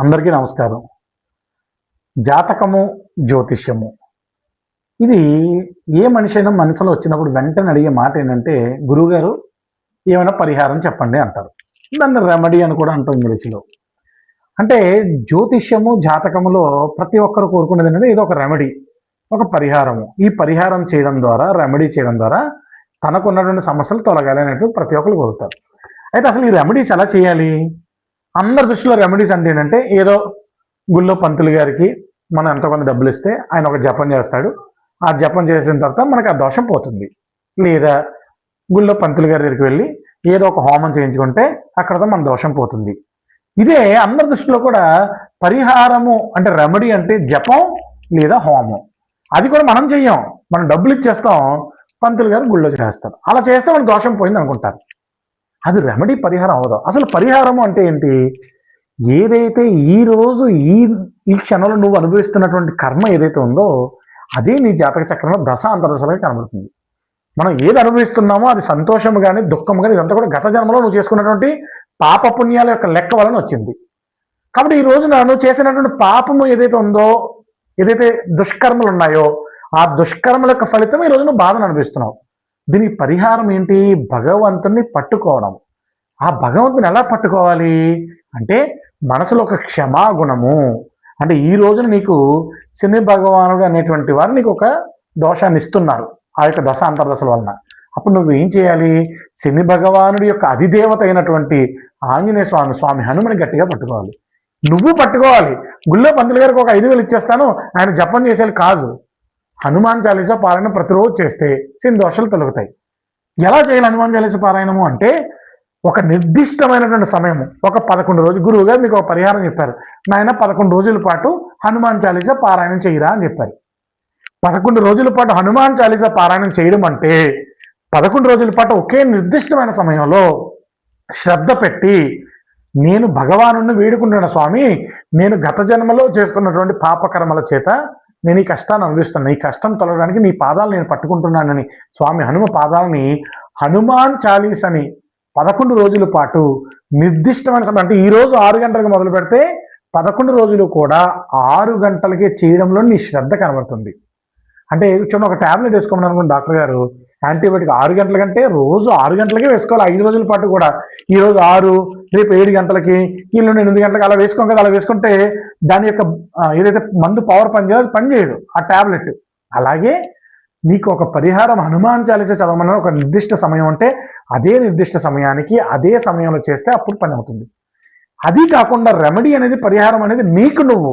అందరికీ నమస్కారం. జాతకము, జ్యోతిష్యము ఇది ఏ మనిషి అయినా మనసులో వచ్చినప్పుడు వెంటనే అడిగే మాట ఏంటంటే, గురువుగారు ఏమైనా పరిహారం చెప్పండి అంటారు. దాన్ని రెమెడీ అని కూడా అంటాం ఇంగ్లీష్‌లో. అంటే జ్యోతిష్యము, జాతకములో ప్రతి ఒక్కరు కోరుకునేది ఏంటంటే ఏదో ఒక రెమెడీ, ఒక పరిహారము. ఈ పరిహారం చేయడం ద్వారా, రెమెడీ చేయడం ద్వారా తనకున్నటువంటి సమస్యలు తొలగాలి అనేట్టు ప్రతి ఒక్కరు కోరుతారు. అయితే అసలు ఈ రెమెడీస్ ఎలా చేయాలి? అందరి దృష్టిలో రెమెడీస్ అంటే ఏంటంటే ఏదో గుళ్ళో పంతులు గారికి మనం ఎంతో కొంత డబ్బులు ఇస్తే ఆయన ఒక జపం చేస్తాడు. ఆ జపం చేసిన తర్వాత మనకు ఆ దోషం పోతుంది. లేదా గుళ్ళో పంతులు గారి దగ్గరికి వెళ్ళి ఏదో ఒక హోమం చేయించుకుంటే అక్కడతో మన దోషం పోతుంది. ఇదే అందరి దృష్టిలో కూడా పరిహారము అంటే రెమెడీ అంటే జపం లేదా హోమం. అది కూడా మనం చెయ్యం, మనం డబ్బులు ఇచ్చేస్తాం, పంతులు గారు గుళ్ళో చేస్తారు. అలా చేస్తే మన దోషం పోయింది అనుకుంటారు. అది రెమెడీ పరిహారం అవదు. అసలు పరిహారము అంటే ఏంటి? ఏదైతే ఈరోజు ఈ క్షణంలో నువ్వు అనుభవిస్తున్నటువంటి కర్మ ఏదైతే ఉందో అదే నీ జాతక చక్రంలో దశ అంతర్దశలుగా కనబడుతుంది. మనం ఏది అనుభవిస్తున్నామో అది సంతోషము కానీ దుఃఖము కానీ ఇదంతా కూడా గత జన్మలో నువ్వు చేసుకున్నటువంటి పాప పుణ్యాల యొక్క లెక్క వలన వచ్చింది. కాబట్టి ఈ రోజున నువ్వు చేసినటువంటి పాపము ఏదైతే ఉందో, ఏదైతే దుష్కర్మలు ఉన్నాయో ఆ దుష్కర్మల యొక్క ఫలితం ఈ రోజు నువ్వు బాధను అనుభవిస్తున్నావు. దీనికి పరిహారం ఏంటి? భగవంతుని పట్టుకోవడం. ఆ భగవంతుని ఎలా పట్టుకోవాలి అంటే మనసులో ఒక క్షమాగుణము. అంటే ఈ రోజున నీకు శని భగవానుడు అనేటువంటి వారు నీకు ఒక దోషాన్ని ఇస్తున్నారు ఆ యొక్క దశ అంతర్దశల వలన. అప్పుడు నువ్వు ఏం చేయాలి? శని భగవానుడి యొక్క అధిదేవత అయినటువంటి ఆంజనేయ స్వామి హనుమని గట్టిగా పట్టుకోవాలి. నువ్వు పట్టుకోవాలి. గుళ్ళో పంతులు గారికి ఒక 5,000 ఇచ్చేస్తాను ఆయన జపం చేసేది కాదు. హనుమాన్ చాలీసా పారాయణ ప్రతిరోజు చేస్తే శని దోషాలు తొలగుతాయి. ఎలా చేయాలి హనుమాన్ చాలీసా పారాయణము అంటే ఒక నిర్దిష్టమైనటువంటి సమయము, ఒక 11 రోజులు గురువు గారు మీకు ఒక పరిహారం చెప్పారు. నాయన 11 రోజుల పాటు హనుమాన్ చాలీసా పారాయణం చేయరా అని చెప్పారు. 11 రోజుల పాటు హనుమాన్ చాలీసా పారాయణం చేయడం అంటే 11 రోజుల పాటు ఒకే నిర్దిష్టమైన సమయంలో శ్రద్ధ పెట్టి నేను భగవాను వేడుకుంటున్న స్వామి, నేను గత జన్మలో చేసుకున్నటువంటి పాపకర్మల చేత నేను ఈ కష్టాన్ని అనుభవిస్తున్నాను, ఈ కష్టం తొలగడానికి నీ పాదాలు నేను పట్టుకుంటున్నానని స్వామి హనుమ పాదాలని హనుమాన్ చాలీస్ అని 11 రోజుల పాటు నిర్దిష్టమైన సమయం అంటే ఈరోజు 6 గంటలకు మొదలు పెడితే 11 రోజులు కూడా 6 గంటలకే చేయడంలో నీ శ్రద్ధ కనబడుతుంది. అంటే చూడండి, ఒక ట్యాబ్లెట్ వేసుకోమని అనుకోండి డాక్టర్ గారు, యాంటీబయాటిక్ 6 గంటల కంటే రోజు 6 గంటలకే వేసుకోవాలి 5 రోజుల పాటు కూడా. ఈరోజు 6, రేపు 7 గంటలకి, ఈలోనే 8 గంటలకి అలా వేసుకోం కదా. అలా వేసుకుంటే దాని యొక్క ఏదైతే మందు పవర్ పనిచేయదు, అది పనిచేయదు ఆ ట్యాబ్లెట్. అలాగే నీకు ఒక పరిహారం హనుమాన్ చాలీసా చదవమని ఒక నిర్దిష్ట సమయం అంటే అదే నిర్దిష్ట సమయానికి అదే సమయంలో చేస్తే అప్పుడు పని అవుతుంది. అది కాకుండా రెమెడీ అనేది, పరిహారం అనేది నీకు నువ్వు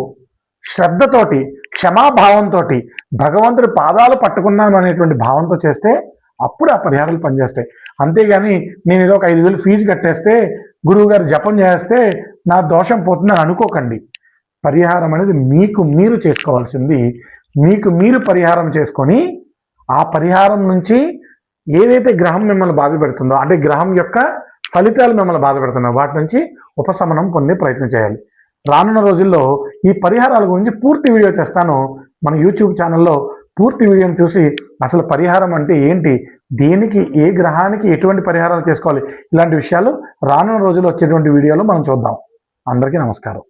శ్రద్ధతోటి క్షమాభావంతో భగవంతుడి పాదాలు పట్టుకున్నాను అనేటువంటి భావంతో చేస్తే అప్పుడు ఆ పరిహారాలు పనిచేస్తాయి. అంతేగాని నేను ఏదో ఒక 5,000 ఫీజు కట్టేస్తే గురువు గారు జపం చేస్తే నా దోషం పోతుందని అనుకోకండి. పరిహారం అనేది మీకు మీరు చేసుకోవాల్సింది. మీకు మీరు పరిహారం చేసుకొని ఆ పరిహారం నుంచి ఏదైతే గ్రహం మిమ్మల్ని బాధ పెడుతుందో, అంటే గ్రహం యొక్క ఫలితాలు మిమ్మల్ని బాధ పెడుతున్నాయో వాటి నుంచి ఉపశమనం పొందే ప్రయత్నం చేయాలి. రానున్న రోజుల్లో ఈ పరిహారాల గురించి పూర్తి వీడియో చేస్తాను. మన యూట్యూబ్ ఛానల్లో పూర్తి వీడియోని చూసి అసలు పరిహారం అంటే ఏంటి, దేనికి, ఏ గ్రహానికి ఎటువంటి పరిహారాలు చేసుకోవాలి, ఇలాంటి విషయాలు రానున్న రోజుల్లో వచ్చేటువంటి వీడియోలో మనం చూద్దాం. అందరికీ నమస్కారం.